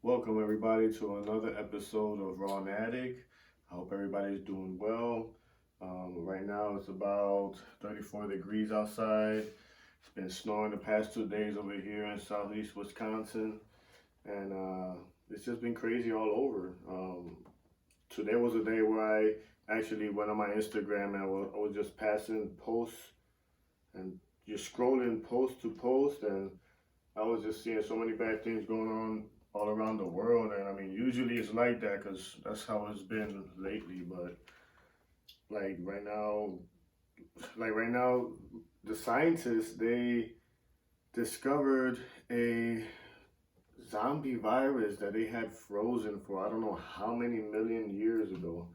Welcome everybody to another episode of RAW-NATIK. I hope everybody's doing well. Right now it's about 34 degrees outside. It's been snowing the past 2 days over here in southeast Wisconsin, and it's just been crazy all over. Today was a day where I actually went on my Instagram and I was just passing posts and just scrolling post to post, and I was just seeing so many bad things going on all around the world. And I mean, usually it's like that because that's how it's been lately. But like right now, right now, the scientists they discovered a zombie virus that they had frozen for I don't know how many million years ago.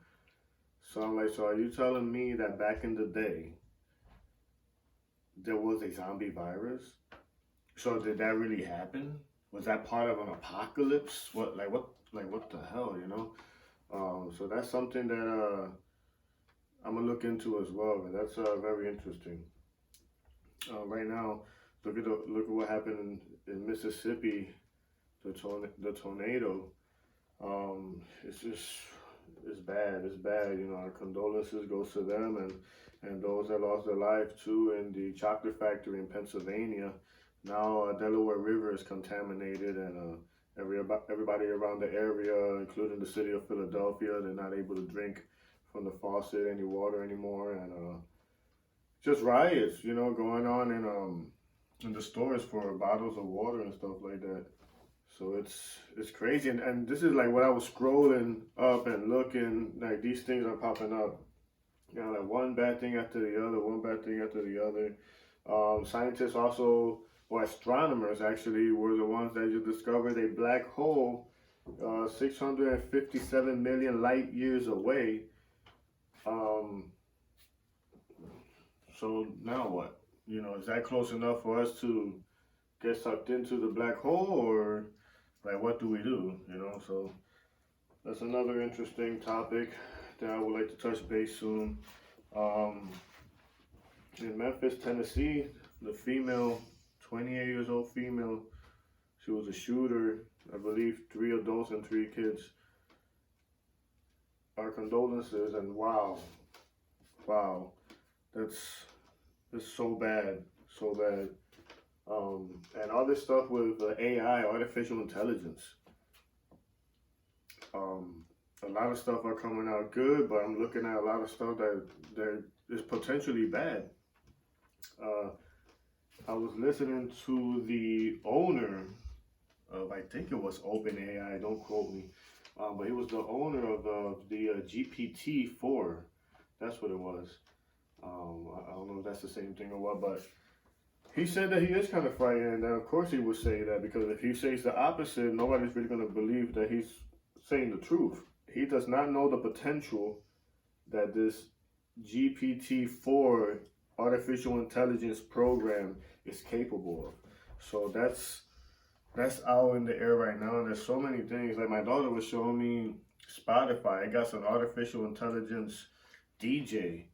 So I'm like, so are you telling me that back in the day there was a zombie virus? So did that really happen? Was that part of an apocalypse? What the hell, you know? So that's something that I'm gonna look into as well, and that's very interesting. Right now, look at what happened in Mississippi, the tornado. It's just it's bad. It's bad. You know, our condolences goes to them and those that lost their life too in the chocolate factory in Pennsylvania. Now Delaware River is contaminated, and everybody around the area, including the city of Philadelphia, they're not able to drink from the faucet any water anymore, and just riots, you know, going on in the stores for bottles of water and stuff like that. So it's crazy, and this is like what I was scrolling up and looking, like these things are popping up. You know, like one bad thing after the other, one bad thing after the other. Scientists also, or astronomers actually, were the ones that just discovered a black hole 657 million light years away. Um, so now what? You know, is that close enough for us to get sucked into the black hole, or like what do we do? You know, so that's another interesting topic that I would like to touch base soon. Um, in Memphis, Tennessee, the female, 28 years old female, she was a shooter. I believe 3 adults and 3 kids. Our condolences, and wow, that's so bad, so bad. And all this stuff with AI, artificial intelligence. A lot of stuff are coming out good, but I'm looking at a lot of stuff that is potentially bad. Uh, I was listening to the owner of, I think it was OpenAI, don't quote me, but he was the owner of the GPT-4. That's what it was. I don't know if that's the same thing or what, but he said that he is kind of frightened, and of course he would say that because if he says the opposite, nobody's really going to believe that he's saying the truth. He does not know the potential that this GPT-4 artificial intelligence program is capable of. So that's out in the air right now, and there's so many things. Like my daughter was showing me Spotify. It got some artificial intelligence DJ,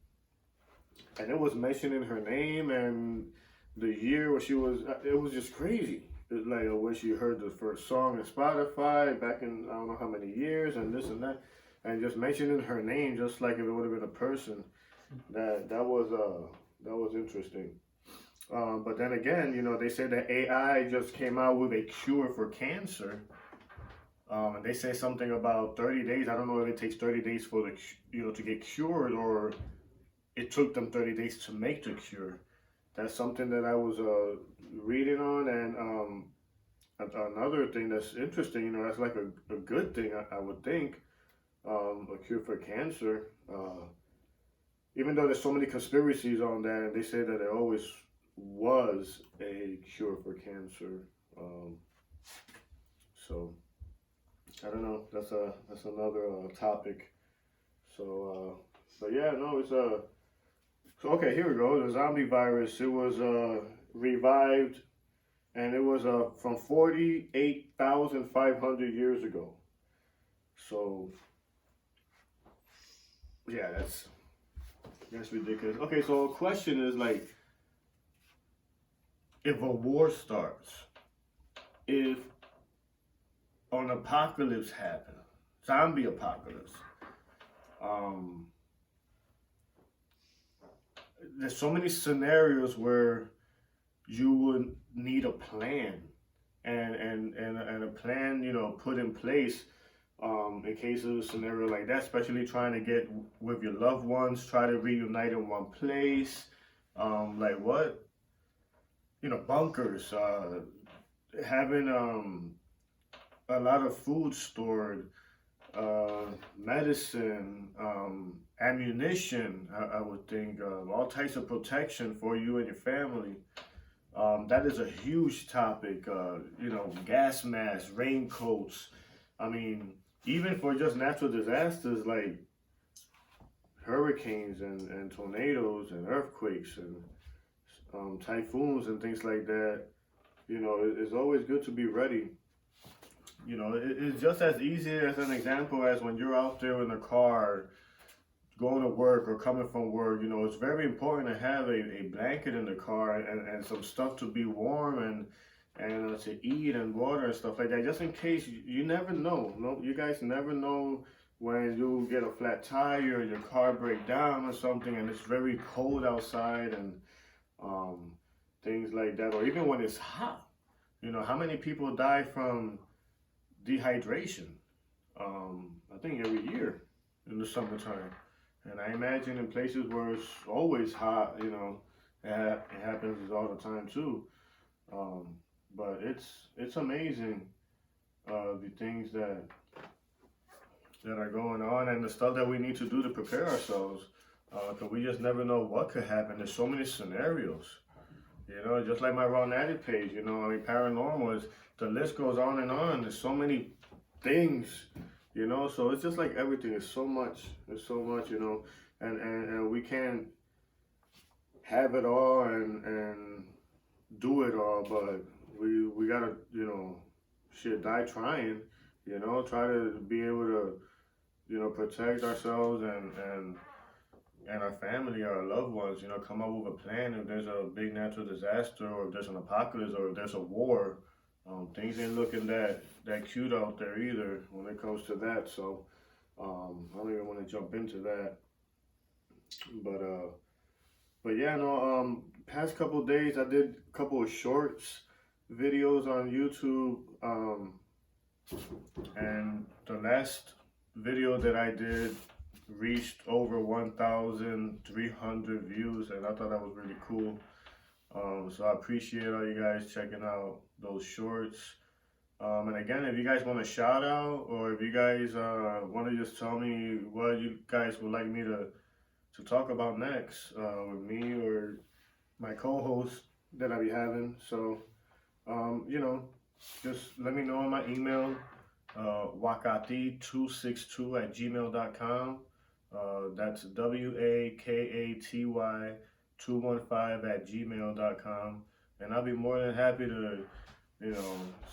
and it was mentioning her name and the year where she was. It was just crazy. Like when she heard the first song in Spotify back in I don't know how many years, and this and that, and just mentioning her name just like if it would have been a person. That was interesting. But then again, you know, they say that AI just came out with a cure for cancer. And they say something about 30 days. I don't know if it takes 30 days for to get cured, or it took them 30 days to make the cure. That's something that I was reading on, and another thing that's interesting, you know, that's like a good thing, I would think, a cure for cancer. Even though there's so many conspiracies on that, and they say that there always was a cure for cancer. So I don't know. That's another topic. So, but yeah, no, it's So okay, here we go. The zombie virus. It was revived, and it was from 48,500 years ago. So yeah, that's ridiculous. Okay, so a question is like, if a war starts, if an apocalypse happened, zombie apocalypse, um, there's so many scenarios where you would need a plan and a plan, put in place in case of a scenario like that, especially trying to get with your loved ones, try to reunite in one place. Like what? Bunkers, having a lot of food stored, medicine, ammunition, I would think, all types of protection for you and your family. That is a huge topic. Gas masks, raincoats. I mean, even for just natural disasters like hurricanes and tornadoes and earthquakes and typhoons and things like that, it's always good to be ready. It's just as easy as an example as when you're out there in the car going to work or coming from work. It's very important to have a blanket in the car and some stuff to be warm and to eat and water and stuff like that, just in case. You never know. No, you guys never know when you get a flat tire or your car break down or something and it's very cold outside and things like that, or even when it's hot. How many people die from dehydration? I think every year in the summertime. And I imagine in places where it's always hot, it happens all the time too. But it's amazing, the things that are going on and the stuff that we need to do to prepare ourselves. Because we just never know what could happen. There's so many scenarios. Just like my RAW-NATIK page, paranormal is, the list goes on and on. There's so many things, so it's just like everything. There's so much, and we can't have it all and do it all, but we gotta, die trying, try to be able to, protect ourselves and our family, our loved ones, come up with a plan if there's a big natural disaster or if there's an apocalypse or if there's a war. Things ain't looking that cute out there either when it comes to that. So I don't even want to jump into that. But yeah, no. Past couple of days, I did a couple of shorts videos on YouTube, and the last video that I did reached over 1,300 views, and I thought that was really cool. So I appreciate all you guys checking out those shorts. And again, if you guys want a shout out, or if you guys want to just tell me what you guys would like me to talk about next, with me or my co-host that I be having. So, just let me know on my email, wakaty262@gmail.com. That's WAKATY215@gmail.com. And I'll be more than happy to,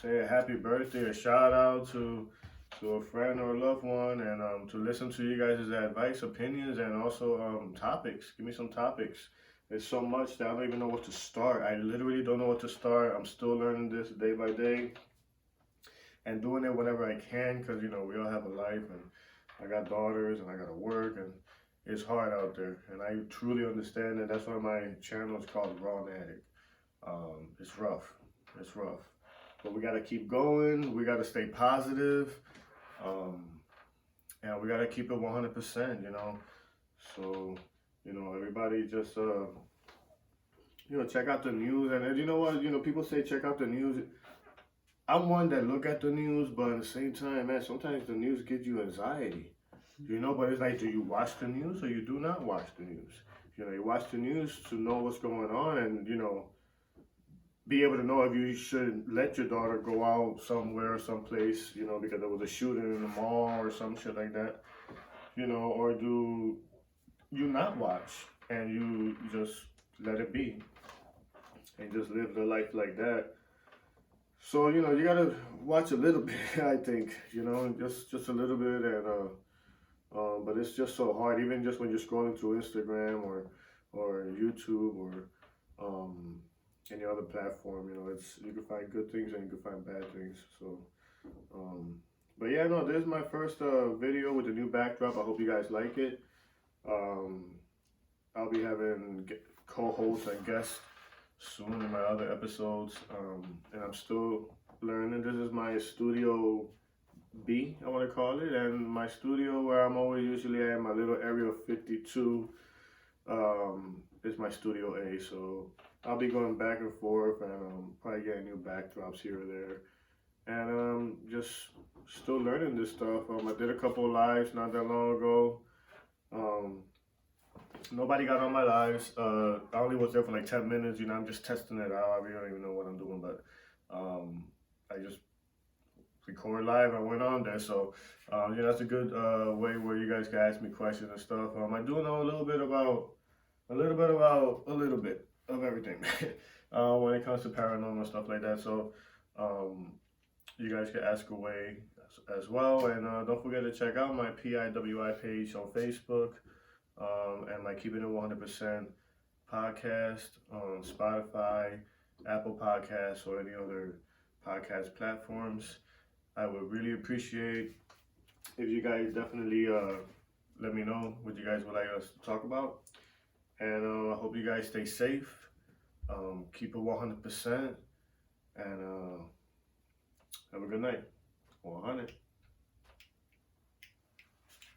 say a happy birthday, a shout out to a friend or a loved one, and to listen to you guys' advice, opinions, and also topics. Give me some topics. There's so much that I don't even know what to start. I literally don't know what to start. I'm still learning this day by day and doing it whenever I can, because, we all have a life, and I got daughters, and I got to work, and it's hard out there. And I truly understand that. That's why my channel is called RAW-NATIK. It's rough. It's rough. But we got to keep going. We got to stay positive. And we got to keep it 100%, So, everybody just, check out the news. And you know what? People say check out the news. I'm one that look at the news, but at the same time, man, sometimes the news gives you anxiety. But it's like, do you watch the news or you do not watch the news? You watch the news to know what's going on and, be able to know if you should let your daughter go out somewhere, someplace, because there was a shooting in the mall or some shit like that, or do you not watch and you just let it be and just live the life like that. So, you gotta watch a little bit, I think, just a little bit, and but it's just so hard, even just when you're scrolling through Instagram or YouTube or any other platform, you can find good things and you can find bad things. So, But yeah, no, this is my first video with the new backdrop. I hope you guys like it. I'll be having co-hosts and guests soon in my other episodes, and I'm still learning. This is my studio B, I want to call it, and my studio where I'm always usually at, my little area of 52, is my studio A. So I'll be going back and forth, and probably getting new backdrops here or there, and just still learning this stuff. I did a couple of lives not that long ago. Nobody got on my lives. I only was there for like 10 minutes. You know, I'm just testing it out. I really don't even know what I'm doing, but I just record live. I went on there, so yeah, that's a good way where you guys can ask me questions and stuff. I do know a little bit of everything when it comes to paranormal stuff like that. So you guys can ask away as well, and don't forget to check out my PIWI page on Facebook. And my Keeping It 100% podcast on Spotify, Apple Podcasts, or any other podcast platforms. I would really appreciate if you guys definitely let me know what you guys would like us to talk about. And I hope you guys stay safe, keep it 100%, and have a good night. 100.